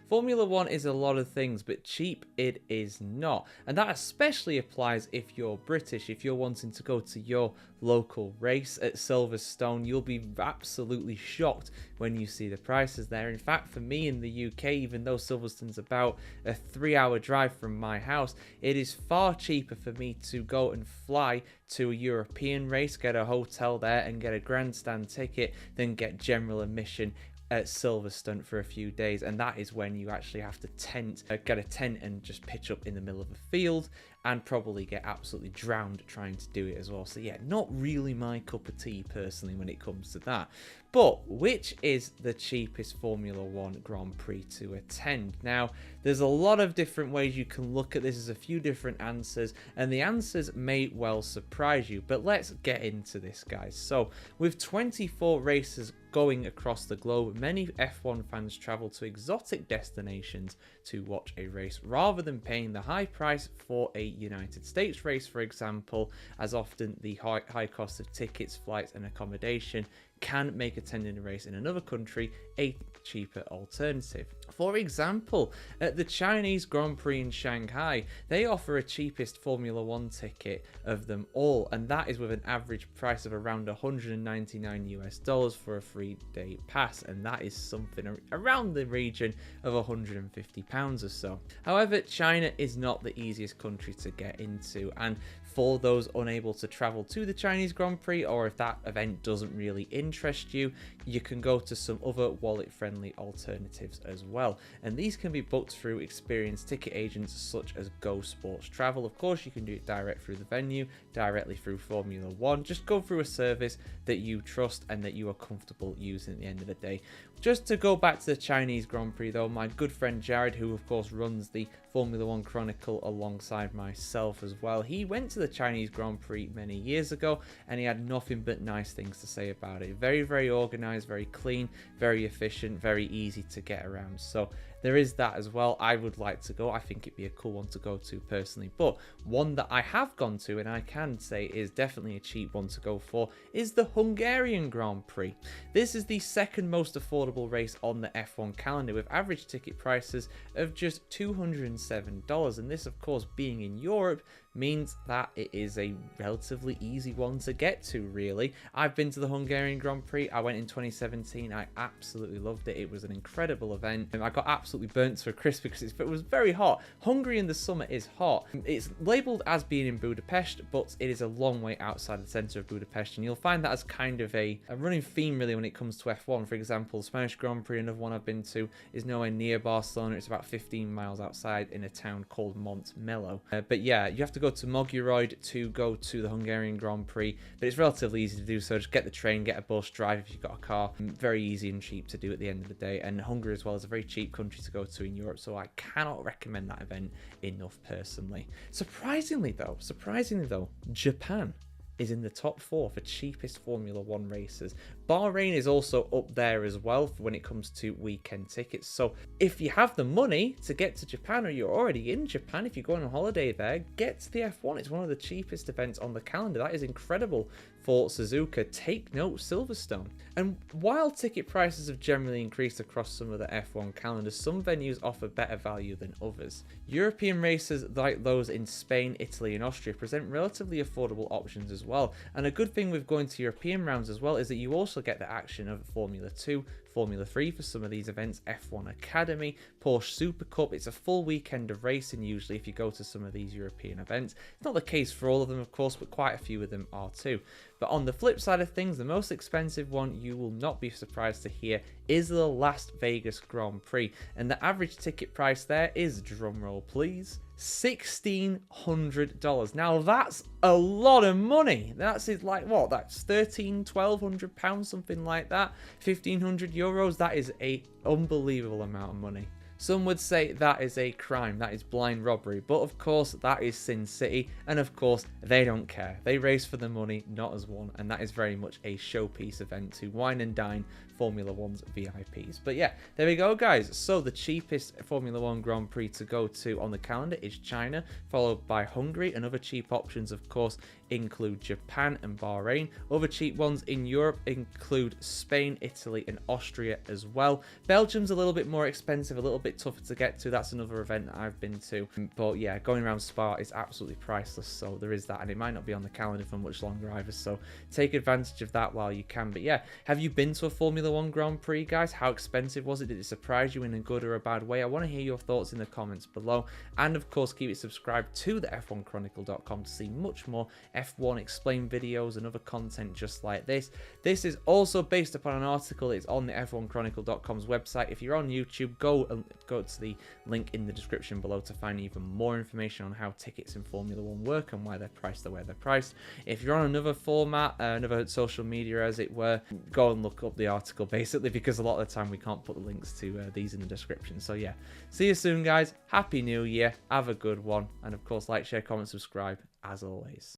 Formula One is a lot of things, but cheap it is not. And that especially applies if you're British. If you're wanting to go to your local race at Silverstone, you'll be absolutely shocked when you see the prices there. In fact, for me in the UK, even though Silverstone's about a 3-hour drive from my house, it is far cheaper for me to go and fly to a European race, get a hotel there and get a grandstand ticket than get general admission at Silverstone for a few days. And that is when you actually have to get a tent and just pitch up in the middle of a field and probably get absolutely drowned trying to do it as well. So yeah, not really my cup of tea personally when it comes to that. But which is the cheapest Formula One Grand Prix to attend? Now, there's a lot of different ways you can look at this. There's a few different answers, and the answers may well surprise you. But let's get into this, guys. So, with 24 races going across the globe, many F1 fans travel to exotic destinations to watch a race rather than paying the high price for a United States race, for example, as often the high cost of tickets, flights, and accommodation can make attending a race in another country a cheaper alternative. For example, at the Chinese Grand Prix in Shanghai, they offer a cheapest Formula One ticket of them all, and that is with an average price of around $199 for a 3-day pass, and that is something around the region of £150 or so. However, China is not the easiest country to get into, and for those unable to travel to the Chinese Grand Prix, or if that event doesn't really interest you, you can go to some other wallet-friendly alternatives as well. And these can be booked through experienced ticket agents such as Go Sports Travel. Of course, you can do it direct through the venue, directly through Formula One. Just go through a service that you trust and that you are comfortable using at the end of the day. Just to go back to the Chinese Grand Prix though, my good friend Jared, who of course runs the Formula One Chronicle alongside myself as well, he went to the Chinese Grand Prix many years ago and he had nothing but nice things to say about it. Very, very organized, very clean, very efficient, very easy to get around. So there is that as well. I would like to go. I think it'd be a cool one to go to personally. But one that I have gone to and I can say is definitely a cheap one to go for is the Hungarian Grand Prix. This is the second most affordable race on the F1 calendar with average ticket prices of just $207. And this, of course, being in Europe, means that it is a relatively easy one to get to, really. I've been to the Hungarian Grand Prix. I went in 2017. I absolutely loved it. It was an incredible event. I got absolutely burnt to a crisp because it was very hot. Hungary in the summer is hot. It's labelled as being in Budapest, but it is a long way outside the centre of Budapest, and you'll find that as kind of a running theme, really, when it comes to F1. For example, Spanish Grand Prix, another one I've been to, is nowhere near Barcelona. It's about 15 miles outside in a town called Montmello. But yeah, you have to go to Moguroi to go to the Hungarian Grand Prix, but it's relatively easy to do so. Just get the train, get a bus, drive if you've got a car. Very easy and cheap to do at the end of the day. And Hungary as well is a very cheap country to go to in Europe, so I cannot recommend that event enough personally. Surprisingly though, Japan is in the top 4 for cheapest Formula One races. Bahrain is also up there as well when it comes to weekend tickets. So if you have the money to get to Japan, or you're already in Japan, if you're going on holiday there, get to the F1. It's one of the cheapest events on the calendar. That is incredible for Suzuka. Take note, Silverstone. And while ticket prices have generally increased across some of the F1 calendars, some venues offer better value than others. European races like those in Spain, Italy and Austria present relatively affordable options as well. And a good thing with going to European rounds as well is that you also get the action of Formula 2, Formula 3 for some of these events, F1 Academy, Porsche Super Cup. It's a full weekend of racing usually if you go to some of these European events. It's not the case for all of them, of course, but quite a few of them are too. But on the flip side of things, the most expensive one, you will not be surprised to hear, is the Las Vegas Grand Prix. And the average ticket price there is, drumroll please, $1,600. Now that's a lot of money. That's like what? That's £1,300-1,200, something like that. 1,500 euros. That is a unbelievable amount of money. Some would say that is a crime, that is blind robbery, but of course that is Sin City, and of course they don't care. They race for the money, not as one, and that is very much a showpiece event to wine and dine Formula 1's VIPs. But yeah, there we go, guys. So the cheapest Formula 1 Grand Prix to go to on the calendar is China, followed by Hungary, and other cheap options, of course, include Japan and Bahrain. Other cheap ones in Europe include Spain, Italy, and Austria as well. Belgium's a little bit more expensive, a little bit tougher to get to. That's another event that I've been to. But yeah, going around Spa is absolutely priceless, so there is that, and it might not be on the calendar for much longer either, so take advantage of that while you can. But yeah, have you been to a Formula 1 Grand Prix, guys? How expensive was it? Did it surprise you in a good or a bad way? I want to hear your thoughts in the comments below, and of course keep it subscribed to the F1Chronicle.com to see much more F1 explain videos and other content just like this. This is also based upon an article. It's on the F1Chronicle.com's website. If you're on YouTube, go to the link in the description below to find even more information on how tickets in Formula 1 work and why they're priced the way they're priced. If you're on another format, another social media as it were, go and look up the article basically, because a lot of the time we can't put the links to these in the description. So yeah, see you soon, guys. Happy New Year. Have a good one. And of course, like, share, comment, subscribe as always.